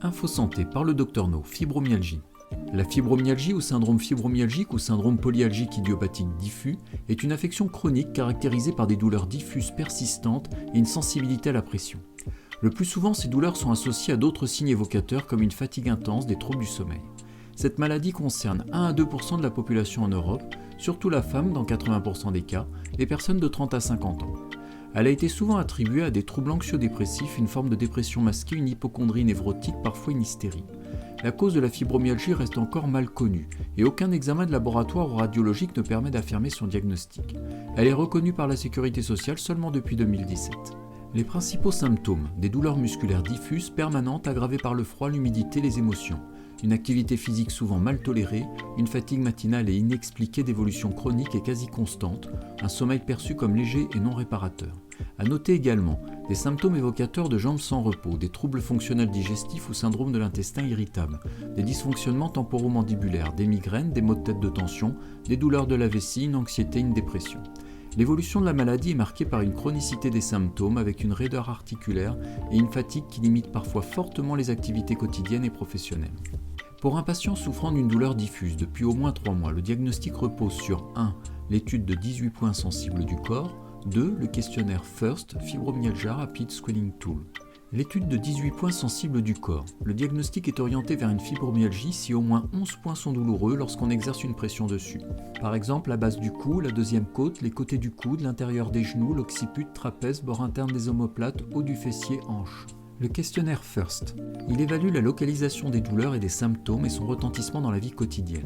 Info Santé par le Dr No, fibromyalgie. La fibromyalgie ou syndrome fibromyalgique ou syndrome polyalgique idiopathique diffus est une affection chronique caractérisée par des douleurs diffuses persistantes et une sensibilité à la pression. Le plus souvent, ces douleurs sont associées à d'autres signes évocateurs comme une fatigue intense, des troubles du sommeil. Cette maladie concerne 1 à 2% de la population en Europe, surtout la femme dans 80% des cas, et personnes de 30 à 50 ans. Elle a été souvent attribuée à des troubles anxio-dépressifs, une forme de dépression masquée, une hypocondrie névrotique, parfois une hystérie. La cause de la fibromyalgie reste encore mal connue et aucun examen de laboratoire ou radiologique ne permet d'affirmer son diagnostic. Elle est reconnue par la Sécurité sociale seulement depuis 2017. Les principaux symptômes, des douleurs musculaires diffuses, permanentes, aggravées par le froid, l'humidité, les émotions. Une activité physique souvent mal tolérée, une fatigue matinale et inexpliquée d'évolution chronique et quasi constante, un sommeil perçu comme léger et non réparateur. À noter également des symptômes évocateurs de jambes sans repos, des troubles fonctionnels digestifs ou syndrome de l'intestin irritable, des dysfonctionnements temporomandibulaires, des migraines, des maux de tête de tension, des douleurs de la vessie, une anxiété, une dépression. L'évolution de la maladie est marquée par une chronicité des symptômes avec une raideur articulaire et une fatigue qui limite parfois fortement les activités quotidiennes et professionnelles. Pour un patient souffrant d'une douleur diffuse depuis au moins 3 mois, le diagnostic repose sur 1. L'étude de 18 points sensibles du corps, 2. Le questionnaire FIRST, Fibromyalgia Rapid Screening Tool. L'étude de 18 points sensibles du corps. Le diagnostic est orienté vers une fibromyalgie si au moins 11 points sont douloureux lorsqu'on exerce une pression dessus. Par exemple, la base du cou, la deuxième côte, les côtés du coude, l'intérieur des genoux, l'occiput, trapèze, bord interne des omoplates, haut du fessier, hanche. Le questionnaire FIRST. Il évalue la localisation des douleurs et des symptômes et son retentissement dans la vie quotidienne.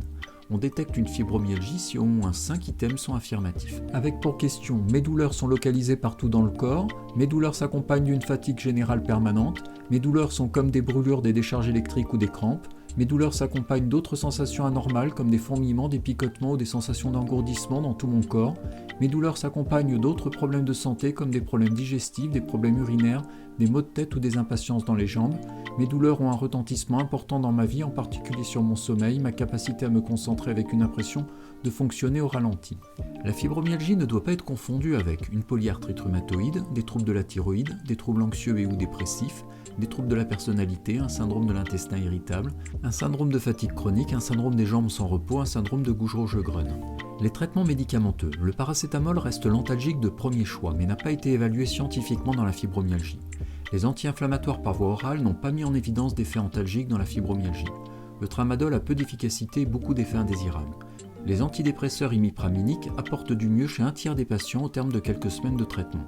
On détecte une fibromyalgie si au moins 5 items sont affirmatifs. Avec pour question « Mes douleurs sont localisées partout dans le corps »,« Mes douleurs s'accompagnent d'une fatigue générale permanente »,« Mes douleurs sont comme des brûlures, des décharges électriques ou des crampes », mes douleurs s'accompagnent d'autres sensations anormales comme des fourmillements, des picotements ou des sensations d'engourdissement dans tout mon corps. Mes douleurs s'accompagnent d'autres problèmes de santé comme des problèmes digestifs, des problèmes urinaires, des maux de tête ou des impatiences dans les jambes. Mes douleurs ont un retentissement important dans ma vie, en particulier sur mon sommeil, ma capacité à me concentrer avec une impression de fonctionner au ralenti. La fibromyalgie ne doit pas être confondue avec une polyarthrite rhumatoïde, des troubles de la thyroïde, des troubles anxieux et ou dépressifs, des troubles de la personnalité, un syndrome de l'intestin irritable, un syndrome de fatigue chronique, un syndrome des jambes sans repos, un syndrome de Gougerot-Jegrun. Les traitements médicamenteux. Le paracétamol reste l'antalgique de premier choix, mais n'a pas été évalué scientifiquement dans la fibromyalgie. Les anti-inflammatoires par voie orale n'ont pas mis en évidence d'effets antalgiques dans la fibromyalgie. Le tramadol a peu d'efficacité et beaucoup d'effets indésirables. Les antidépresseurs imipraminiques apportent du mieux chez un tiers des patients au terme de quelques semaines de traitement.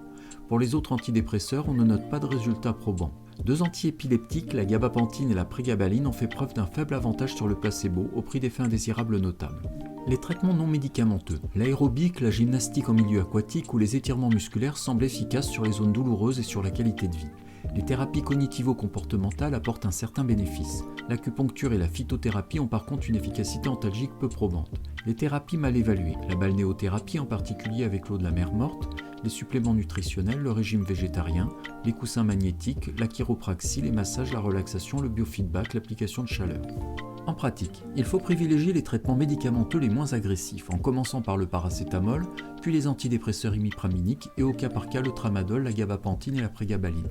Pour les autres antidépresseurs, on ne note pas de résultats probants. 2 antiépileptiques, la gabapentine et la prégabaline, ont fait preuve d'un faible avantage sur le placebo au prix d'effets indésirables notables. Les traitements non médicamenteux, l'aérobic, la gymnastique en milieu aquatique ou les étirements musculaires semblent efficaces sur les zones douloureuses et sur la qualité de vie. Les thérapies cognitivo-comportementales apportent un certain bénéfice. L'acupuncture et la phytothérapie ont par contre une efficacité antalgique peu probante. Les thérapies mal évaluées, la balnéothérapie en particulier avec l'eau de la mer morte, les suppléments nutritionnels, le régime végétarien, les coussins magnétiques, la chiropraxie, les massages, la relaxation, le biofeedback, l'application de chaleur. En pratique, il faut privilégier les traitements médicamenteux les moins agressifs, en commençant par le paracétamol, puis les antidépresseurs imipraminiques et au cas par cas le tramadol, la gabapentine et la prégabaline.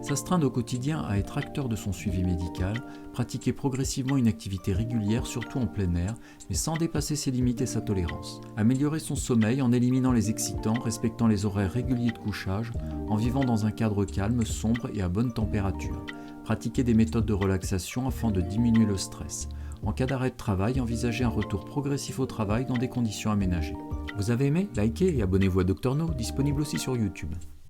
S'astreindre au quotidien à être acteur de son suivi médical, pratiquer progressivement une activité régulière, surtout en plein air, mais sans dépasser ses limites et sa tolérance. Améliorer son sommeil en éliminant les excitants, respectant les horaires réguliers de couchage, en vivant dans un cadre calme, sombre et à bonne température. Pratiquer des méthodes de relaxation afin de diminuer le stress. En cas d'arrêt de travail, envisagez un retour progressif au travail dans des conditions aménagées. Vous avez aimé? Likez et abonnez-vous à Dr No, disponible aussi sur YouTube.